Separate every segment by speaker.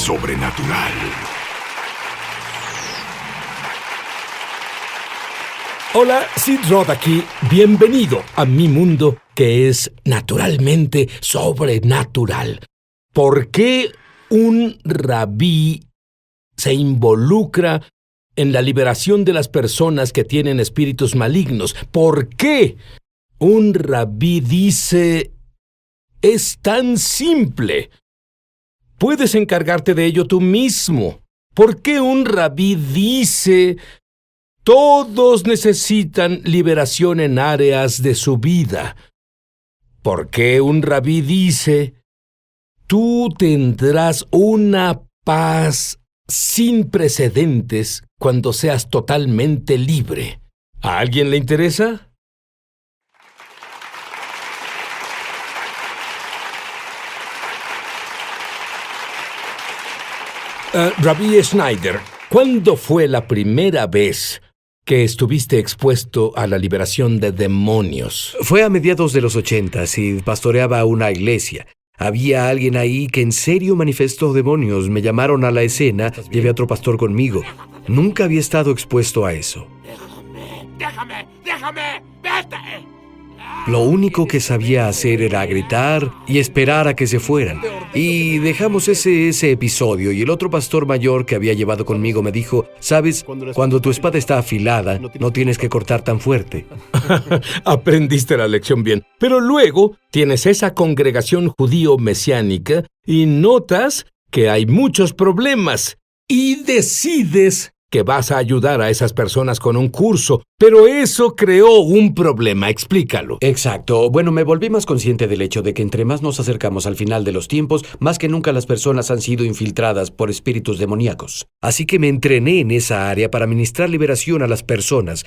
Speaker 1: sobrenatural.
Speaker 2: Hola, Sid Roth aquí. Bienvenido a mi mundo que es naturalmente sobrenatural. ¿Por qué un rabí se involucra en la liberación de las personas que tienen espíritus malignos? ¿Por qué un rabí dice: es tan simple, puedes encargarte de ello tú mismo? ¿Por qué un rabí dice: todos necesitan liberación en áreas de su vida? ¿Por qué un rabí dice: tú tendrás una paz sin precedentes cuando seas totalmente libre? ¿A alguien le interesa? Rabí Schneider, ¿cuándo fue la primera vez que estuviste expuesto a la liberación de demonios?
Speaker 3: Fue a mediados de los 80 y pastoreaba una iglesia. Había alguien ahí que en serio manifestó demonios. Me llamaron a la escena, llevé a otro pastor conmigo. Nunca había estado expuesto a eso.
Speaker 4: ¡Déjame! ¡Vete!
Speaker 3: Lo único que sabía hacer era gritar y esperar a que se fueran. Y dejamos ese episodio, y el otro pastor mayor que había llevado conmigo me dijo: ¿sabes? Cuando tu espada está afilada, no tienes que cortar tan fuerte.
Speaker 2: Aprendiste la lección bien. Pero luego tienes esa congregación judío mesiánica y notas que hay muchos problemas y decides que vas a ayudar a esas personas con un curso, pero eso creó un problema. Explícalo.
Speaker 3: Exacto. Bueno, me volví más consciente del hecho de que entre más nos acercamos al final de los tiempos, más que nunca las personas han sido infiltradas por espíritus demoníacos. Así que me entrené en esa área para ministrar liberación a las personas.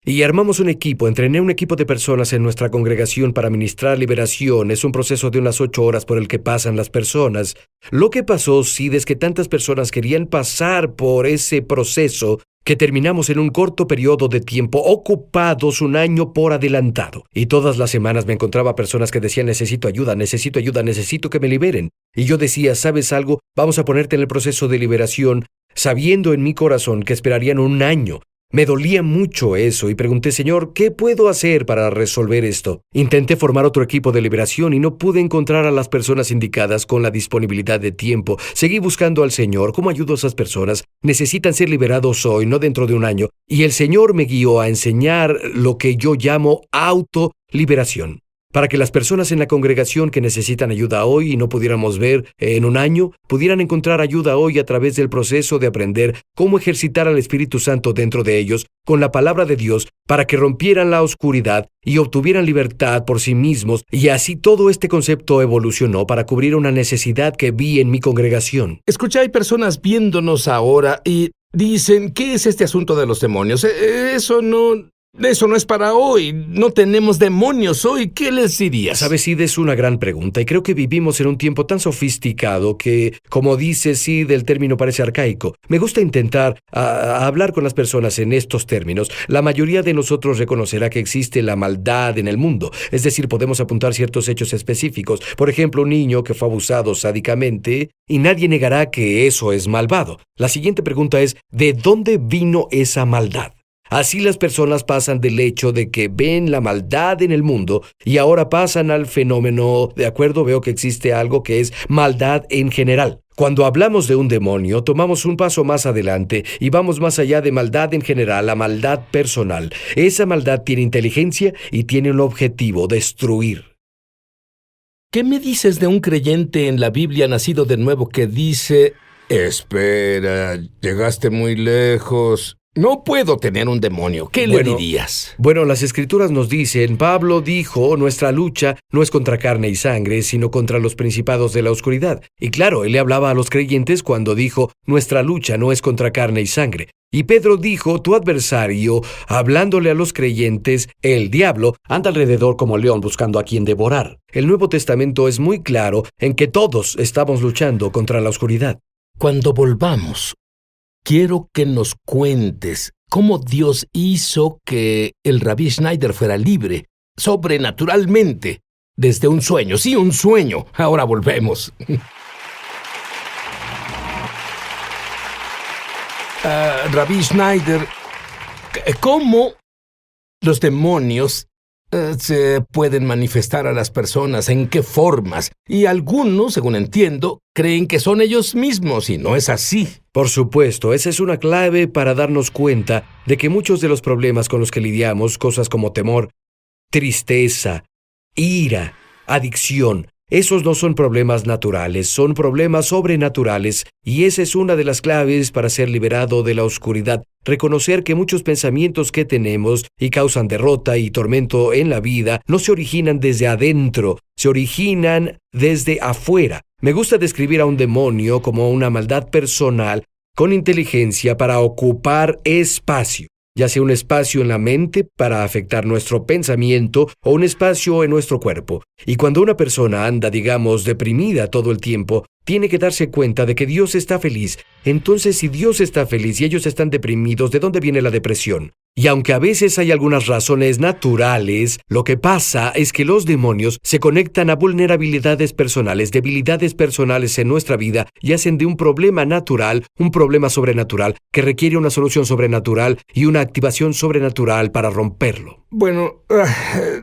Speaker 3: Y armamos entrené un equipo de personas en nuestra congregación para ministrar liberación. Es un proceso de unas 8 horas por el que pasan las personas. Lo que pasó, Sid, es que tantas personas querían pasar por ese proceso que terminamos en un corto periodo de tiempo, ocupados un año por adelantado. Y todas las semanas me encontraba personas que decían: necesito ayuda, necesito que me liberen. Y yo decía: ¿sabes algo? Vamos a ponerte en el proceso de liberación, sabiendo en mi corazón que esperarían un año. Me dolía mucho eso y pregunté: Señor, ¿qué puedo hacer para resolver esto? Intenté formar otro equipo de liberación y no pude encontrar a las personas indicadas con la disponibilidad de tiempo. Seguí buscando al Señor. ¿Cómo ayudo a esas personas? Necesitan ser liberados hoy, no dentro de un año. Y el Señor me guió a enseñar lo que yo llamo autoliberación. Para que las personas en la congregación que necesitan ayuda hoy y no pudiéramos ver en un año, pudieran encontrar ayuda hoy a través del proceso de aprender cómo ejercitar al Espíritu Santo dentro de ellos con la palabra de Dios, para que rompieran la oscuridad y obtuvieran libertad por sí mismos. Y así todo este concepto evolucionó para cubrir una necesidad que vi en mi congregación.
Speaker 2: Escucha, hay personas viéndonos ahora y dicen: ¿qué es este asunto de los demonios? Eso no es para hoy. No tenemos demonios hoy. ¿Qué les dirías?
Speaker 3: Sabes, Sid, es una gran pregunta y creo que vivimos en un tiempo tan sofisticado que, como dice Sid, el término parece arcaico. Me gusta intentar hablar con las personas en estos términos. La mayoría de nosotros reconocerá que existe la maldad en el mundo. Es decir, podemos apuntar ciertos hechos específicos. Por ejemplo, un niño que fue abusado sádicamente, y nadie negará que eso es malvado. La siguiente pregunta es: ¿de dónde vino esa maldad? Así las personas pasan del hecho de que ven la maldad en el mundo y ahora pasan al fenómeno, ¿de acuerdo? Veo que existe algo que es maldad en general. Cuando hablamos de un demonio, tomamos un paso más adelante y vamos más allá de maldad en general a maldad personal. Esa maldad tiene inteligencia y tiene un objetivo: destruir.
Speaker 2: ¿Qué me dices de un creyente en la Biblia nacido de nuevo que dice: espera, llegaste muy lejos, no puedo tener un demonio? ¿Qué le dirías?
Speaker 3: Bueno, las Escrituras nos dicen, Pablo dijo: nuestra lucha no es contra carne y sangre, sino contra los principados de la oscuridad. Y claro, él le hablaba a los creyentes cuando dijo: nuestra lucha no es contra carne y sangre. Y Pedro dijo: tu adversario, hablándole a los creyentes, el diablo, anda alrededor como león buscando a quien devorar. El Nuevo Testamento es muy claro en que todos estamos luchando contra la oscuridad.
Speaker 2: Cuando volvamos, quiero que nos cuentes cómo Dios hizo que el Rabí Schneider fuera libre, sobrenaturalmente, desde un sueño. Sí, un sueño. Ahora volvemos. Rabbi Schneider, ¿cómo los demonios se pueden manifestar a las personas? ¿En qué formas? Y algunos, según entiendo, creen que son ellos mismos y no es así.
Speaker 3: Por supuesto, esa es una clave para darnos cuenta de que muchos de los problemas con los que lidiamos, cosas como temor, tristeza, ira, adicción, esos no son problemas naturales, son problemas sobrenaturales, y esa es una de las claves para ser liberado de la oscuridad. Reconocer que muchos pensamientos que tenemos y causan derrota y tormento en la vida no se originan desde adentro, se originan desde afuera. Me gusta describir a un demonio como una maldad personal con inteligencia para ocupar espacio, ya sea un espacio en la mente para afectar nuestro pensamiento o un espacio en nuestro cuerpo. Y cuando una persona anda, digamos, deprimida todo el tiempo, tiene que darse cuenta de que Dios está feliz. Entonces, si Dios está feliz y ellos están deprimidos, ¿de dónde viene la depresión? Y aunque a veces hay algunas razones naturales, lo que pasa es que los demonios se conectan a vulnerabilidades personales, debilidades personales en nuestra vida y hacen de un problema natural un problema sobrenatural que requiere una solución sobrenatural y una activación sobrenatural para romperlo.
Speaker 2: Bueno,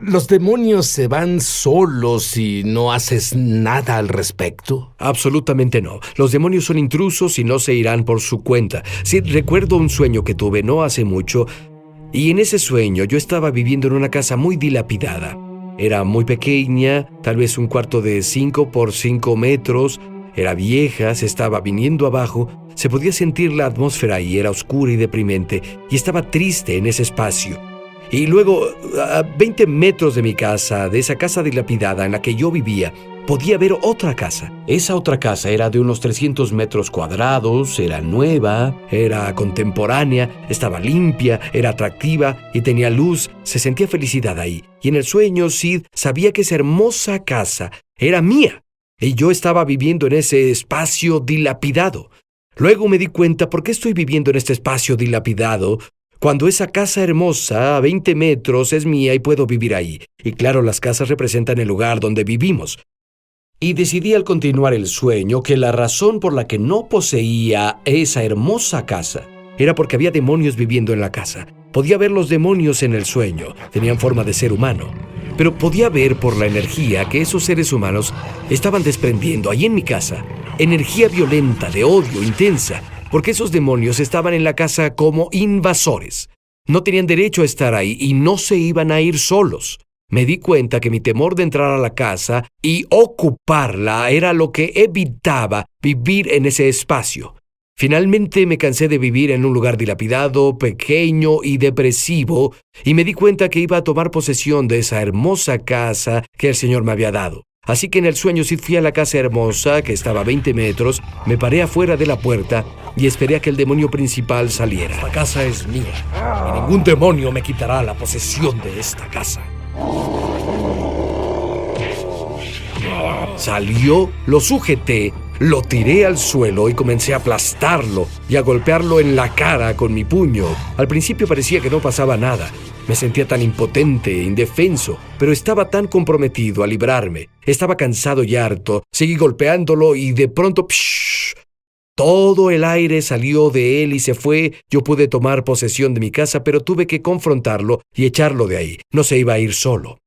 Speaker 2: ¿los demonios se van solos si no haces nada al respecto?
Speaker 3: Absolutamente no. Los demonios son intrusos y no se irán por su cuenta. Sí, recuerdo un sueño que tuve no hace mucho, y en ese sueño yo estaba viviendo en una casa muy dilapidada. Era muy pequeña, tal vez un cuarto de 5 por 5 metros. Era vieja, se estaba viniendo abajo. Se podía sentir la atmósfera y era oscura y deprimente. Y estaba triste en ese espacio. Y luego, a 20 metros de mi casa, de esa casa dilapidada en la que yo vivía, podía ver otra casa. Esa otra casa era de unos 300 metros cuadrados, era nueva, era contemporánea, estaba limpia, era atractiva y tenía luz. Se sentía felicidad ahí. Y en el sueño, Sid sabía que esa hermosa casa era mía. Y yo estaba viviendo en ese espacio dilapidado. Luego me di cuenta por qué estoy viviendo en este espacio dilapidado, cuando esa casa hermosa a 20 metros es mía y puedo vivir ahí. Y claro, las casas representan el lugar donde vivimos. Y decidí al continuar el sueño que la razón por la que no poseía esa hermosa casa era porque había demonios viviendo en la casa. Podía ver los demonios en el sueño, tenían forma de ser humano. Pero podía ver por la energía que esos seres humanos estaban desprendiendo ahí en mi casa. Energía violenta, de odio, intensa. Porque esos demonios estaban en la casa como invasores. No tenían derecho a estar ahí y no se iban a ir solos. Me di cuenta que mi temor de entrar a la casa y ocuparla era lo que evitaba vivir en ese espacio. Finalmente me cansé de vivir en un lugar dilapidado, pequeño y depresivo, y me di cuenta que iba a tomar posesión de esa hermosa casa que el Señor me había dado. Así que en el sueño sí fui a la casa hermosa, que estaba a 20 metros, me paré afuera de la puerta y esperé a que el demonio principal saliera. Esta casa es mía, y ningún demonio me quitará la posesión de esta casa. Salió, lo sujeté, lo tiré al suelo y comencé a aplastarlo y a golpearlo en la cara con mi puño. Al principio parecía que no pasaba nada. Me sentía tan impotente, indefenso, pero estaba tan comprometido a librarme. Estaba cansado y harto. Seguí golpeándolo y de pronto, todo el aire salió de él y se fue. Yo pude tomar posesión de mi casa, pero tuve que confrontarlo y echarlo de ahí. No se iba a ir solo.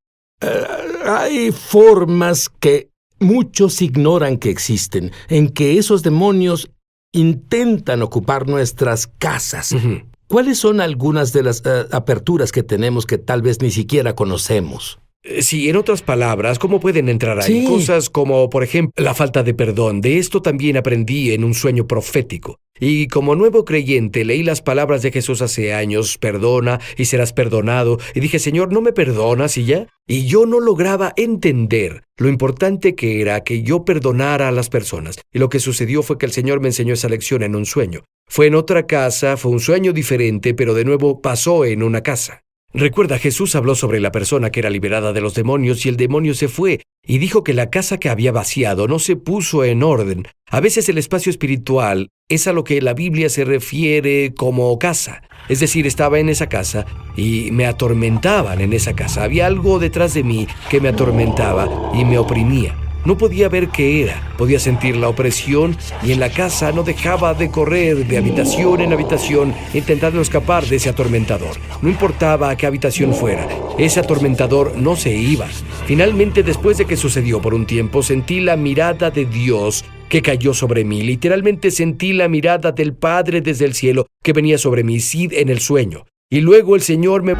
Speaker 2: Hay formas que muchos ignoran que existen, en que esos demonios intentan ocupar nuestras casas.
Speaker 3: Uh-huh.
Speaker 2: ¿Cuáles son algunas de las aperturas que tenemos que tal vez ni siquiera conocemos?
Speaker 3: Sí, en otras palabras, ¿cómo pueden entrar ahí?
Speaker 2: Sí.
Speaker 3: Cosas como, por ejemplo, la falta de perdón. De esto también aprendí en un sueño profético. Y como nuevo creyente, leí las palabras de Jesús hace años: perdona y serás perdonado. Y dije, Señor, ¿no me perdonas y ya? Y yo no lograba entender lo importante que era que yo perdonara a las personas. Y lo que sucedió fue que el Señor me enseñó esa lección en un sueño. Fue en otra casa, fue un sueño diferente, pero de nuevo pasó en una casa. Recuerda, Jesús habló sobre la persona que era liberada de los demonios y el demonio se fue, y dijo que la casa que había vaciado no se puso en orden. A veces el espacio espiritual es a lo que la Biblia se refiere como casa. Es decir, estaba en esa casa y me atormentaban en esa casa. Había algo detrás de mí que me atormentaba y me oprimía. No podía ver qué era, podía sentir la opresión y en la casa no dejaba de correr de habitación en habitación intentando escapar de ese atormentador. No importaba a qué habitación fuera, ese atormentador no se iba. Finalmente, después de que sucedió por un tiempo, sentí la mirada de Dios que cayó sobre mí. Literalmente sentí la mirada del Padre desde el cielo que venía sobre mí, Sid, en el sueño. Y luego el Señor me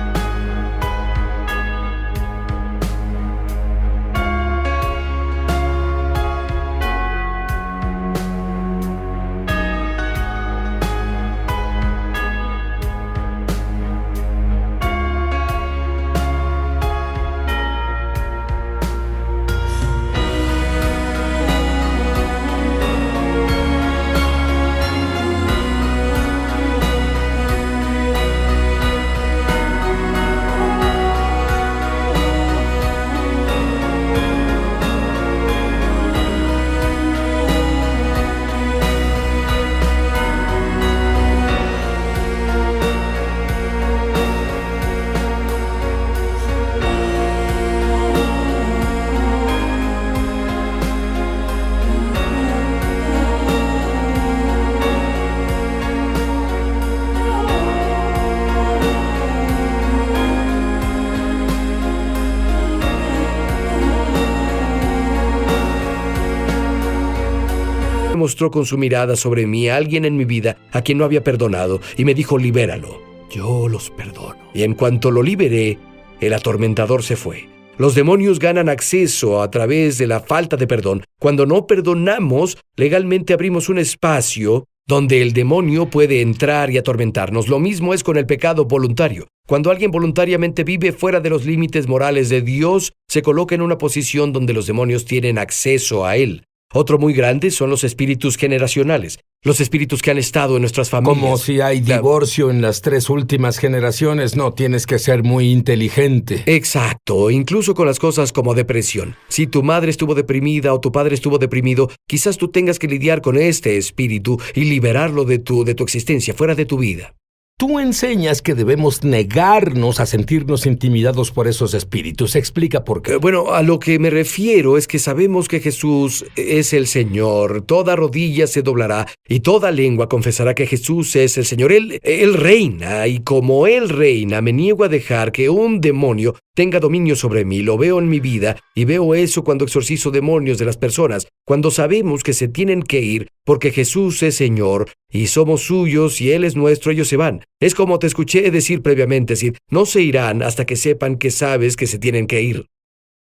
Speaker 3: mostró con su mirada sobre mí a alguien en mi vida a quien no había perdonado y me dijo: libéralo. Yo los perdono. Y en cuanto lo liberé, el atormentador se fue. Los demonios ganan acceso a través de la falta de perdón. Cuando no perdonamos, legalmente abrimos un espacio donde el demonio puede entrar y atormentarnos. Lo mismo es con el pecado voluntario. Cuando alguien voluntariamente vive fuera de los límites morales de Dios, se coloca en una posición donde los demonios tienen acceso a él. Otro muy grande son los espíritus generacionales, los espíritus que han estado en nuestras familias.
Speaker 2: Como si hay divorcio en las 3 últimas generaciones, no tienes que ser muy inteligente.
Speaker 3: Exacto, incluso con las cosas como depresión. Si tu madre estuvo deprimida o tu padre estuvo deprimido, quizás tú tengas que lidiar con este espíritu y liberarlo de tu existencia, fuera de tu vida.
Speaker 2: Tú enseñas que debemos negarnos a sentirnos intimidados por esos espíritus. Explica por qué.
Speaker 3: Bueno, a lo que me refiero es que sabemos que Jesús es el Señor. Toda rodilla se doblará y toda lengua confesará que Jesús es el Señor. Él reina, y como Él reina, me niego a dejar que un demonio tenga dominio sobre mí. Lo veo en mi vida y veo eso cuando exorcizo demonios de las personas, cuando sabemos que se tienen que ir porque Jesús es Señor y somos suyos y Él es nuestro, ellos se van. Es como te escuché decir previamente, Sid, no se irán hasta que sepan que sabes que se tienen que ir.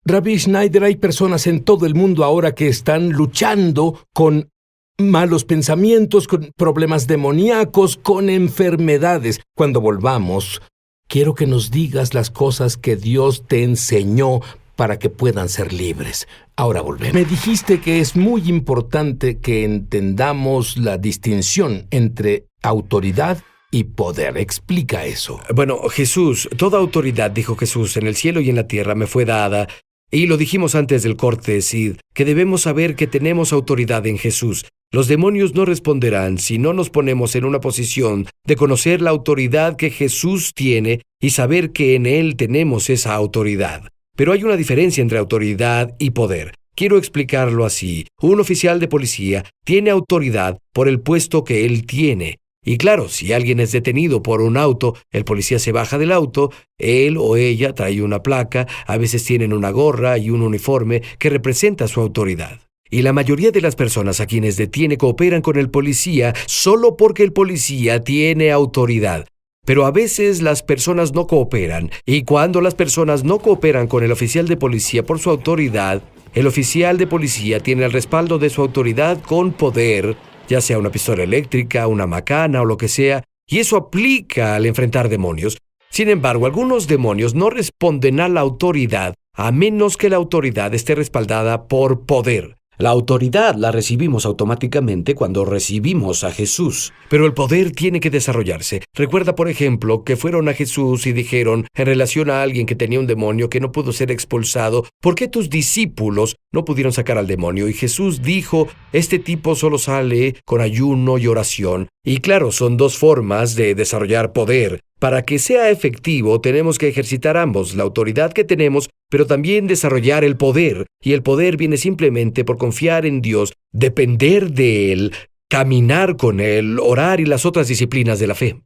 Speaker 2: Rabbi Schneider, hay personas en todo el mundo ahora que están luchando con malos pensamientos, con problemas demoníacos, con enfermedades. Cuando volvamos, quiero que nos digas las cosas que Dios te enseñó para que puedan ser libres. Ahora volvemos. Me dijiste que es muy importante que entendamos la distinción entre autoridad y poder. Explica eso.
Speaker 3: Bueno, Jesús, toda autoridad, dijo Jesús, en el cielo y en la tierra me fue dada. Y lo dijimos antes del corte, Sid, que debemos saber que tenemos autoridad en Jesús. Los demonios no responderán si no nos ponemos en una posición de conocer la autoridad que Jesús tiene y saber que en Él tenemos esa autoridad. Pero hay una diferencia entre autoridad y poder. Quiero explicarlo así. Un oficial de policía tiene autoridad por el puesto que él tiene. Y claro, si alguien es detenido por un auto, el policía se baja del auto, él o ella trae una placa, a veces tienen una gorra y un uniforme que representa su autoridad. Y la mayoría de las personas a quienes detiene cooperan con el policía solo porque el policía tiene autoridad. Pero a veces las personas no cooperan, y cuando las personas no cooperan con el oficial de policía por su autoridad, el oficial de policía tiene el respaldo de su autoridad con poder, ya sea una pistola eléctrica, una macana o lo que sea, y eso aplica al enfrentar demonios. Sin embargo, algunos demonios no responden a la autoridad a menos que la autoridad esté respaldada por poder. La autoridad la recibimos automáticamente cuando recibimos a Jesús, pero el poder tiene que desarrollarse. Recuerda, por ejemplo, que fueron a Jesús y dijeron, en relación a alguien que tenía un demonio que no pudo ser expulsado, ¿por qué tus discípulos no pudieron sacar al demonio? Y Jesús dijo, este tipo solo sale con ayuno y oración. Y claro, son dos formas de desarrollar poder. Para que sea efectivo, tenemos que ejercitar ambos, la autoridad que tenemos, pero también desarrollar el poder. Y el poder viene simplemente por confiar en Dios, depender de Él, caminar con Él, orar y las otras disciplinas de la fe.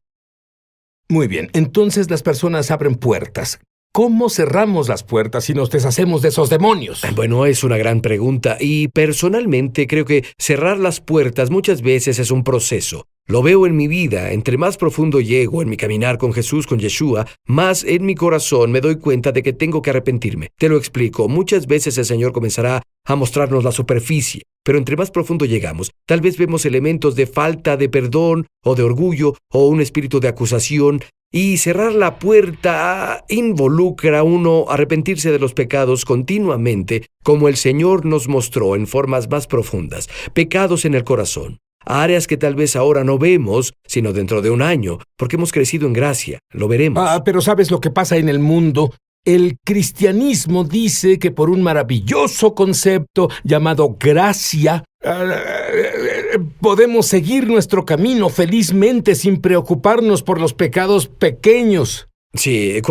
Speaker 2: Muy bien, entonces las personas abren puertas. ¿Cómo cerramos las puertas y nos deshacemos de esos demonios?
Speaker 3: Bueno, es una gran pregunta y personalmente creo que cerrar las puertas muchas veces es un proceso. Lo veo en mi vida, entre más profundo llego en mi caminar con Jesús, con Yeshua, más en mi corazón me doy cuenta de que tengo que arrepentirme. Te lo explico, muchas veces el Señor comenzará a mostrarnos la superficie, pero entre más profundo llegamos, tal vez vemos elementos de falta de perdón o de orgullo o un espíritu de acusación. Y cerrar la puerta involucra a uno arrepentirse de los pecados continuamente, como el Señor nos mostró en formas más profundas, pecados en el corazón, áreas que tal vez ahora no vemos, sino dentro de un año, porque hemos crecido en gracia, lo veremos.
Speaker 2: Pero ¿sabes lo que pasa en el mundo? El cristianismo dice que por un maravilloso concepto llamado gracia, podemos seguir nuestro camino felizmente sin preocuparnos por los pecados pequeños.
Speaker 3: Sí,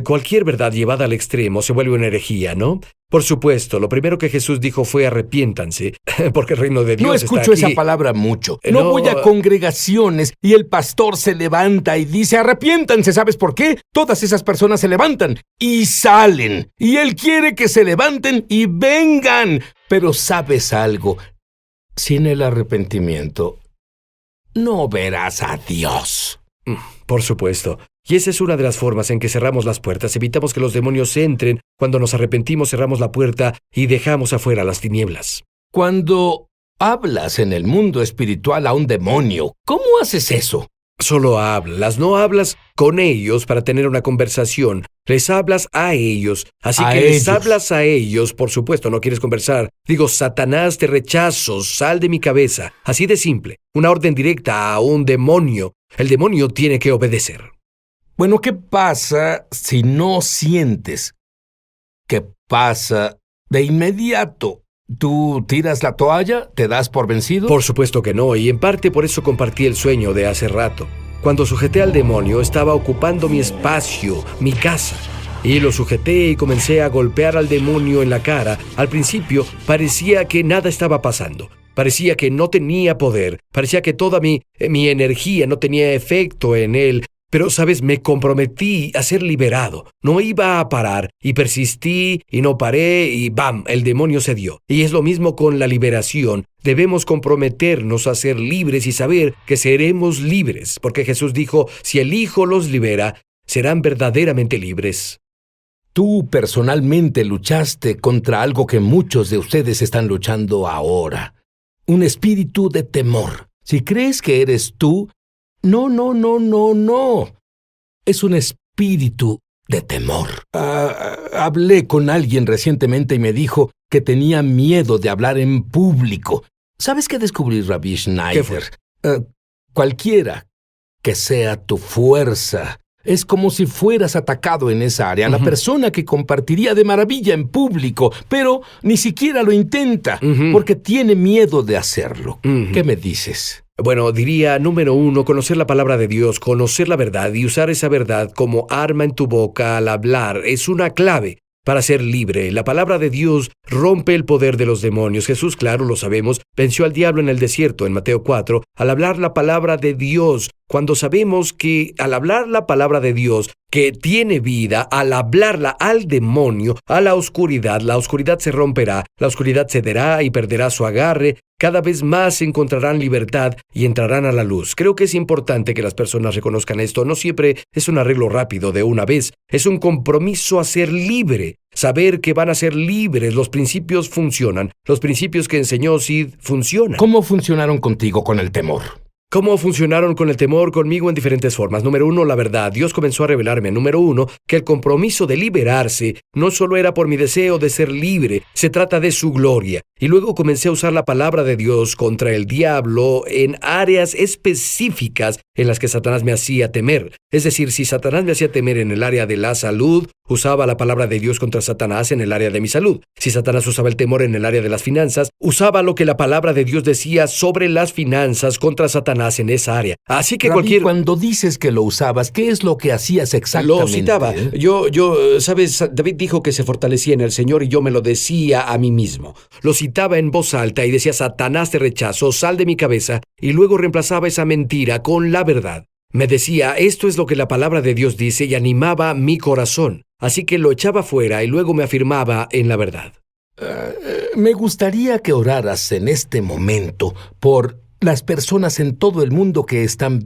Speaker 3: cualquier verdad llevada al extremo se vuelve una herejía, ¿no? Por supuesto, lo primero que Jesús dijo fue arrepiéntanse, porque el reino de Dios
Speaker 2: no
Speaker 3: está aquí.
Speaker 2: escucho esa palabra mucho. No voy a congregaciones y el pastor se levanta y dice arrepiéntanse. ¿Sabes por qué? Todas esas personas se levantan y salen. Y él quiere que se levanten y vengan. Pero ¿sabes algo? Sin el arrepentimiento, no verás a Dios.
Speaker 3: Por supuesto. Y esa es una de las formas en que cerramos las puertas. Evitamos que los demonios entren. Cuando nos arrepentimos, cerramos la puerta y dejamos afuera las tinieblas.
Speaker 2: Cuando hablas en el mundo espiritual a un demonio, ¿cómo haces eso?
Speaker 3: Solo hablas, no hablas con ellos para tener una conversación. Les hablas a ellos. Así que les hablas a ellos, por supuesto, no quieres conversar. Digo, Satanás, te rechazo, sal de mi cabeza. Así de simple. Una orden directa a un demonio. El demonio tiene que obedecer.
Speaker 2: Bueno, ¿qué pasa si no sientes? ¿Qué pasa de inmediato? ¿Tú tiras la toalla? ¿Te das por vencido?
Speaker 3: Por supuesto que no, y en parte por eso compartí el sueño de hace rato. Cuando sujeté al demonio, estaba ocupando mi espacio, mi casa. Y lo sujeté y comencé a golpear al demonio en la cara. Al principio parecía que nada estaba pasando. Parecía que no tenía poder. Parecía que toda mi energía no tenía efecto en él. Pero, ¿sabes? Me comprometí a ser liberado. No iba a parar. Y persistí y no paré y ¡bam! El demonio cedió. Y es lo mismo con la liberación. Debemos comprometernos a ser libres y saber que seremos libres. Porque Jesús dijo, si el Hijo los libera, serán verdaderamente libres.
Speaker 2: Tú personalmente luchaste contra algo que muchos de ustedes están luchando ahora. Un espíritu de temor. Si crees que eres tú, no. Es un espíritu de temor. Hablé con alguien recientemente y me dijo que tenía miedo de hablar en público. ¿Sabes qué descubrí, Rabbi Schneider?
Speaker 3: ¿Qué fue?
Speaker 2: Cualquiera que sea tu fuerza, es como si fueras atacado en esa área. La persona que compartiría de maravilla en público, pero ni siquiera lo intenta, porque tiene miedo de hacerlo. ¿Qué me dices?
Speaker 3: Bueno, diría, número 1, conocer la palabra de Dios, conocer la verdad y usar esa verdad como arma en tu boca al hablar es una clave para ser libre. La palabra de Dios rompe el poder de los demonios. Jesús, claro, lo sabemos, venció al diablo en el desierto, en Mateo 4, al hablar la palabra de Dios. Cuando sabemos que al hablar la palabra de Dios, que tiene vida, al hablarla al demonio, a la oscuridad se romperá, la oscuridad cederá y perderá su agarre. Cada vez más encontrarán libertad y entrarán a la luz. Creo que es importante que las personas reconozcan esto. No siempre es un arreglo rápido de una vez. Es un compromiso a ser libre. Saber que van a ser libres. Los principios funcionan. Los principios que enseñó Sid funcionan.
Speaker 2: ¿Cómo funcionaron contigo con el temor?
Speaker 3: ¿Cómo funcionaron con el temor conmigo en diferentes formas? Número 1, la verdad. Dios comenzó a revelarme, número 1, que el compromiso de liberarse no solo era por mi deseo de ser libre, se trata de su gloria. Y luego comencé a usar la palabra de Dios contra el diablo en áreas específicas en las que Satanás me hacía temer. Es decir, si Satanás me hacía temer en el área de la salud usaba la palabra de Dios contra Satanás en el área de mi salud. Si Satanás usaba el temor en el área de las finanzas, usaba lo que la palabra de Dios decía sobre las finanzas contra Satanás en esa área. Así que
Speaker 2: Rabí, cuando dices que lo usabas, ¿qué es lo que hacías exactamente?
Speaker 3: Lo citaba. ¿Sabes? David dijo que se fortalecía en el Señor y yo me lo decía a mí mismo. Lo citaba en voz alta y decía: Satanás, te rechazo, sal de mi cabeza, y luego reemplazaba esa mentira con la verdad. Me decía: esto es lo que la palabra de Dios dice, y animaba mi corazón. Así que lo echaba fuera y luego me afirmaba en la verdad.
Speaker 2: Me gustaría que oraras en este momento por las personas en todo el mundo que están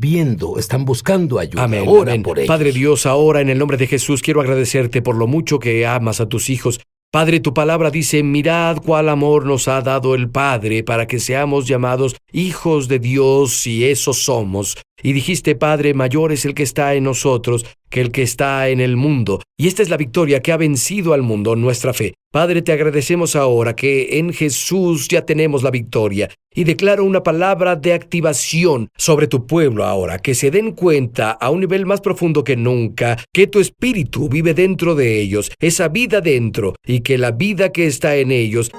Speaker 2: buscando ayuda.
Speaker 3: Amén,
Speaker 2: Ora
Speaker 3: amén.
Speaker 2: por ellos.
Speaker 3: Padre Dios, ahora en el nombre de Jesús quiero agradecerte por lo mucho que amas a tus hijos. Padre, tu palabra dice: mirad cuál amor nos ha dado el Padre para que seamos llamados hijos de Dios, y eso somos. Y dijiste: Padre, mayor es el que está en nosotros que el que está en el mundo. Y esta es la victoria que ha vencido al mundo, nuestra fe. Padre, te agradecemos ahora que en Jesús ya tenemos la victoria. Y declaro una palabra de activación sobre tu pueblo ahora, que se den cuenta a un nivel más profundo que nunca, que tu espíritu vive dentro de ellos, esa vida dentro, y que la vida que está en ellos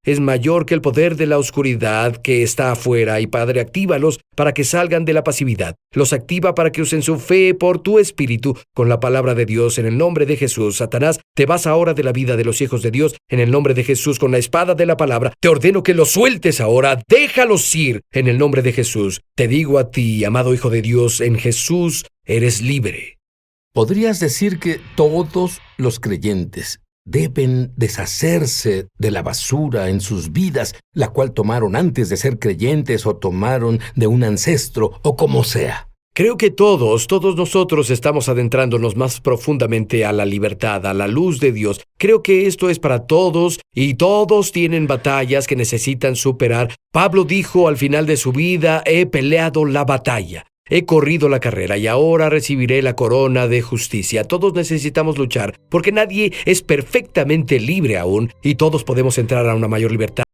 Speaker 3: es mayor que el poder de la oscuridad que está afuera. Y Padre, actívalos para que salgan de la pasividad. Los activa para que usen su fe por tu espíritu con la palabra de Dios en el nombre de Jesús. Satanás, te vas ahora de la vida de los hijos de Dios en el nombre de Jesús con la espada de la palabra. Te ordeno que los sueltes ahora. Déjalos ir en el nombre de Jesús. Te digo a ti, amado hijo de Dios, en Jesús eres libre.
Speaker 2: ¿Podrías decir que todos los creyentes deben deshacerse de la basura en sus vidas, la cual tomaron antes de ser creyentes o tomaron de un ancestro o como sea?
Speaker 3: Creo que todos nosotros estamos adentrándonos más profundamente a la libertad, a la luz de Dios. Creo que esto es para todos y todos tienen batallas que necesitan superar. Pablo dijo al final de su vida: he peleado la batalla. He corrido la carrera y ahora recibiré la corona de justicia. Todos necesitamos luchar, porque nadie es perfectamente libre aún, y todos podemos entrar a una mayor libertad